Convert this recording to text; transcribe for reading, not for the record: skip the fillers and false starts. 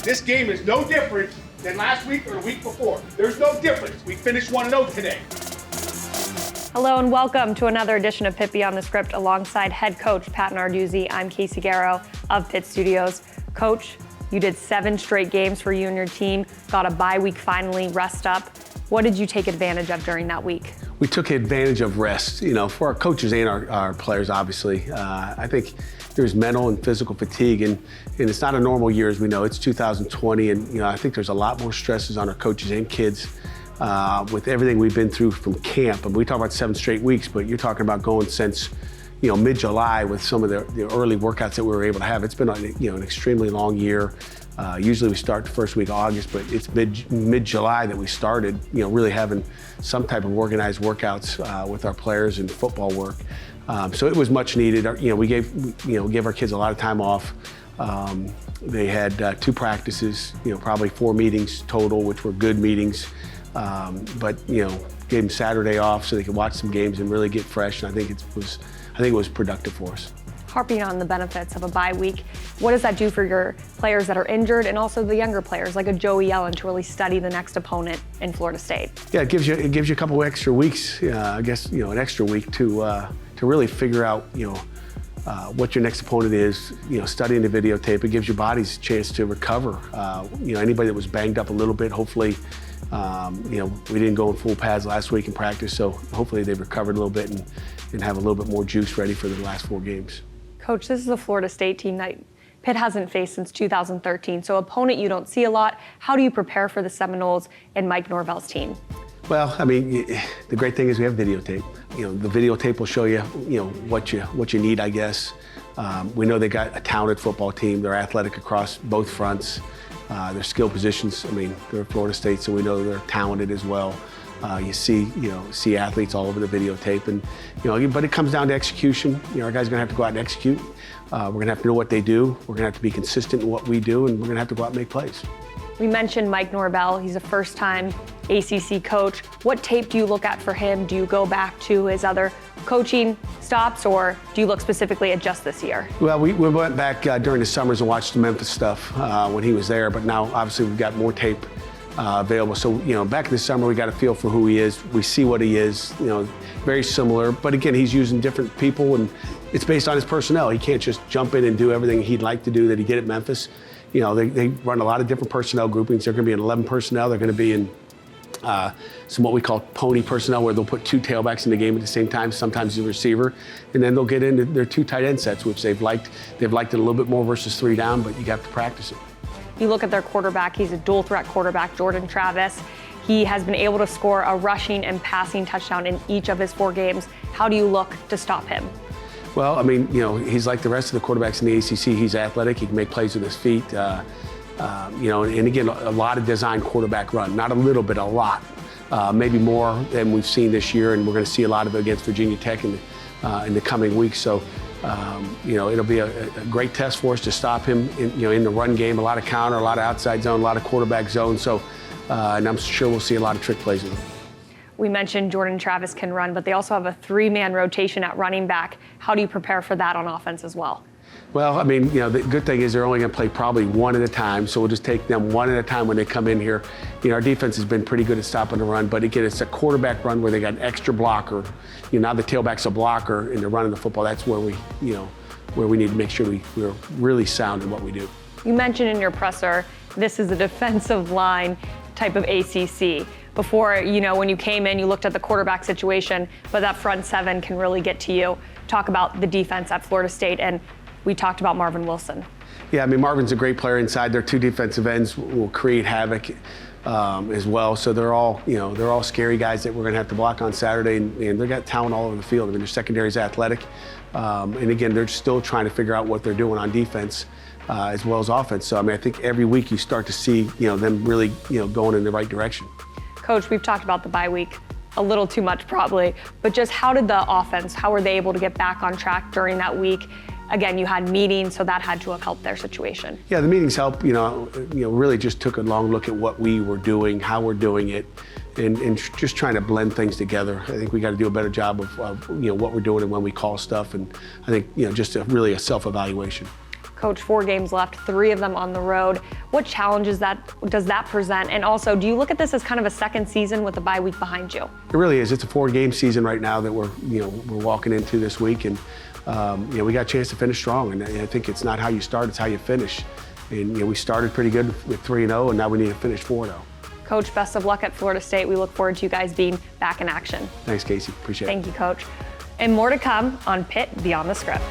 This game is no different than last week or the week before. There's no difference. We finished 1-0 today. Hello and welcome to another edition of Pitt Beyond the Script alongside head coach Pat Narduzzi. I'm Casey Garrow of Pitt Studios. Coach, you did 7 straight games for you and your team, got a bye week finally, rest up. What did you take advantage of during that week? We took advantage of rest, for our coaches and our players, obviously. I think there's mental and physical fatigue, and it's not a normal year, as we know. It's 2020, and I think there's a lot more stresses on our coaches and kids with everything we've been through from camp. And we talk about 7 straight weeks, but you're talking about going since mid-July with some of the early workouts that we were able to have. It's been an extremely long year. Usually we start the first week of August, but it's mid-July that we started, really having some type of organized workouts with our players and football work. So it was much needed. We gave our kids a lot of time off. They had 2 practices, probably 4 meetings total, which were good meetings. But gave them Saturday off so they could watch some games and really get fresh. And I think it was productive for us. Harping on the benefits of a bye week, what does that do for your players that are injured and also the younger players like a Joey Yellen to really study the next opponent in Florida State? Yeah, it gives you a couple of extra weeks. I guess an extra week to really figure out what your next opponent is. Studying the videotape, it gives your bodies a chance to recover. Anybody that was banged up a little bit, hopefully. We didn't go in full pads last week in practice, so hopefully they've recovered a little bit and have a little bit more juice ready for the last 4 games. Coach, this is a Florida State team that Pitt hasn't faced since 2013, so opponent you don't see a lot. How do you prepare for the Seminoles and Mike Norvell's team? Well, the great thing is we have videotape. The videotape will show you, what you need, I guess. We know they got a talented football team. They're athletic across both fronts. Their skill positions, they're Florida State, so we know they're talented as well. You see athletes all over the videotape, and but it comes down to execution. Our guys are gonna have to go out and execute. We're gonna have to know what they do. We're gonna have to be consistent in what we do, and we're gonna have to go out and make plays. We mentioned Mike Norvell. He's a first-time ACC coach. What tape do you look at for him? Do you go back to his other coaching stops, or do you look specifically at just this year? Well, we went back during the summers and watched the Memphis stuff when he was there, but now obviously we've got more tape available. So, back in the summer, we got a feel for who he is. We see what he is, very similar. But again, he's using different people, and it's based on his personnel. He can't just jump in and do everything he'd like to do that he did at Memphis. They run a lot of different personnel groupings. They're going to be in 11 personnel. They're going to be in some what we call pony personnel, where they'll put 2 tailbacks in the game at the same time, sometimes the receiver, and then they'll get into their 2 tight end sets, which they've liked. They've liked it a little bit more versus 3 down, but you have to practice it. You look at their quarterback, he's a dual threat quarterback, Jordan Travis. He has been able to score a rushing and passing touchdown in each of his 4 games. How do you look to stop him? Well, he's like the rest of the quarterbacks in the ACC. He's athletic. He can make plays with his feet. And again, a lot of design quarterback run. Not a little bit, a lot. Maybe more than we've seen this year, and we're going to see a lot of it against Virginia Tech in the coming weeks. So, it'll be a great test for us to stop him in the run game. A lot of counter, a lot of outside zone, a lot of quarterback zone. So, and I'm sure we'll see a lot of trick plays with him. We mentioned Jordan Travis can run, but they also have a 3-man rotation at running back. How do you prepare for that on offense as well? Well, the good thing is they're only going to play probably 1 at a time, so we'll just take them 1 at a time when they come in here. Our defense has been pretty good at stopping the run, but again, it's a quarterback run where they got an extra blocker. Now the tailback's a blocker and they're running the football. That's where we need to make sure we're really sound in what we do. You mentioned in your presser, this is a defensive line type of ACC. Before, when you came in, you looked at the quarterback situation, but that front 7 can really get to you. Talk about the defense at Florida State, and we talked about Marvin Wilson. Yeah, Marvin's a great player inside. Their 2 defensive ends will create havoc as well. So they're all scary guys that we're going to have to block on Saturday, and they've got talent all over the field. Their secondary is athletic, and again, they're still trying to figure out what they're doing on defense as well as offense. So I think every week you start to see them really going in the right direction. Coach, we've talked about the bye week a little too much probably, but just how did the offense, how were they able to get back on track during that week? Again, you had meetings, so that had to have helped their situation. Yeah, the meetings helped. Really just took a long look at what we were doing, how we're doing it, and just trying to blend things together. I think we got to do a better job of what we're doing and when we call stuff, and I think just really a self-evaluation. Coach, 4 games left, 3 of them on the road. What challenges does that present? And also, do you look at this as kind of a second season with the bye week behind you? It really is. It's a 4-game season right now that we're walking into this week, and we got a chance to finish strong. And I think it's not how you start, it's how you finish. And we started pretty good with 3-0, and now we need to finish 4-0. Coach, best of luck at Florida State. We look forward to you guys being back in action. Thanks, Casey. Appreciate it. Thank you, Coach. And more to come on Pitt Beyond the Script.